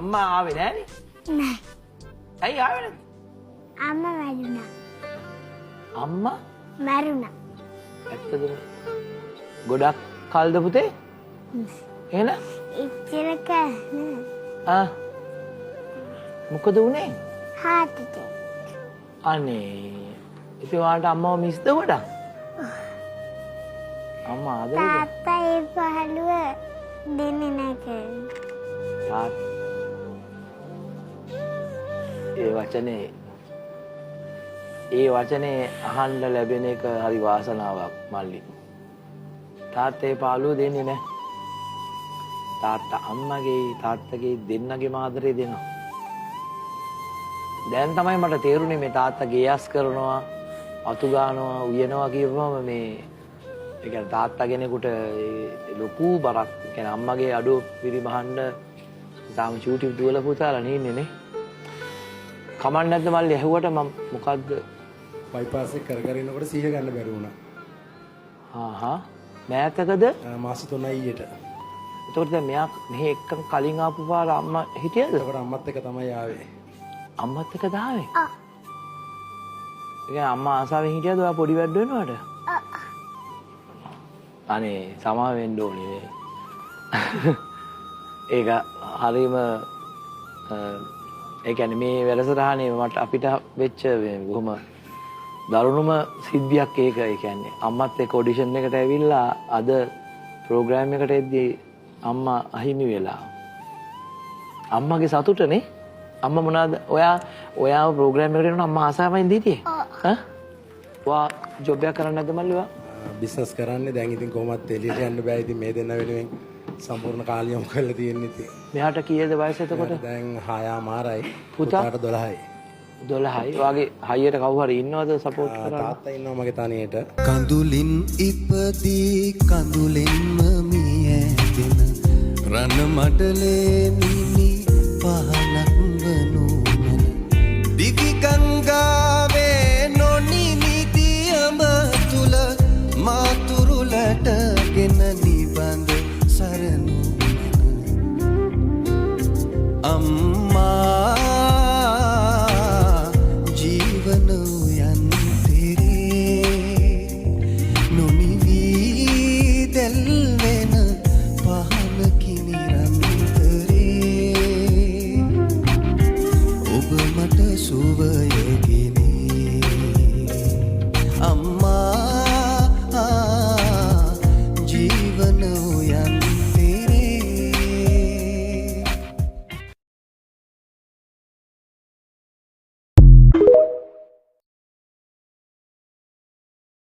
අම්මා ආවේ නෑනේ. නෑ. ඇයි ආවේ නැත්තේ? අම්මා මැරුණා. අම්මා මැරුණා. ඇත්තද? ගොඩක් කල්ද පුතේ? එහෙනම් ඉච්චරක මොකද උනේ? heart attack. අනේ ඉතින් ඔයාලට අම්මව මිස්ද ගොඩක්? අම්මා ආදරේද? තාත්තා ඒ පහළුව දෙන්නේ නැහැ. ඒ වචනේ අහන්න ලැබෙන එක හරි වාසනාවක් මල්ලි. තාත්තා ඒ පාළුව දෙන්නේ නැහැ. තාත්තා අම්මගේ තාත්තගේ දෙන්නගේ ආදරේ දෙනවා. දැන් තමයි මට තේරුනේ මේ තාත්තා ගේයස් කරනවා, අතු ගන්නවා, උයනවා කියපුවම මේ ඒ කියන්නේ තාත්තා කෙනෙකුට ලොකු බරක්. ඒ කියන්නේ අම්මගේ අඩුව පිරිමහන්න තාම චූටි දුවල පුතාලා නෙන්නේ නේ. කමක් නැද්ද මල්ලි ඇහුවට මම මොකද්ද බයිපාස් එක කර ඉන්නකොට සිහිය ගන්න බැරි වුණා. මෑතකද? මාස 3යි ඊට. එතකොට දැන් මෙයා මෙහි එක්කන් කලින් ආපු පාර අම්මා හිටියද? එතකොට අම්මත් එක්ක තමයි ආවේ. අම්මත් එක්ක දාවේ? ඒ කියන්නේ අම්මා ආසාවෙන් හිටියද ඔයා පොඩි වැඩ වෙනවට? අනේ සමා වෙන්න ඕනේ. ඒක හරීම ඒ කියන්නේ මේ වැඩසටහනේ මට අපිට වෙච්ච බොහොම දරුණුම සිද්ධියක් ඒක. ඒ කියන්නේ අම්මත් එක්ක ඔඩිෂන් එකට ඇවිල්ලා අද ප්‍රෝග්‍රෑම් එකට එද්දී අම්මා අහිමි වෙලා. අම්මගේ සතුටනේ. අම්මා මොනවාද ඔයාව ප්‍රෝග්‍රෑම් එකට එනවා අම්මා ආසාවෙන් දීතියේ? ඔයා ජොබ් එකක් කරන්නේ නැද්ද මල්ලි ඔයා? බිස්නස් කරන්නේ දැන් ඉතින් කොහොමත් එළියට යන්න බෑ. ඉතින් මේ දෙන්න වෙනුවෙන් සම්පූර්ණ කාලය යොමු කරලා තියෙන්නේ ඉතින්. මෙයාට කීයද වයස එතකොට? දැන් 6 මාරයි. පුතාට 12යි. 12යි. ඔයාගේ හයියට කවුරු හරි ඉන්නවද සපෝට් කරන්න? තාත්තා ඉන්නවා මගේ තනියට. කඳුලින් ඉපදී කඳුලින්ම මියැදෙන රණ මඩලේ නිමි පහනක් වනු මන දිවි ගංගාවේ නොනිමිදියම තුල මාතුරුලටගෙන නිබඳ සරණු මන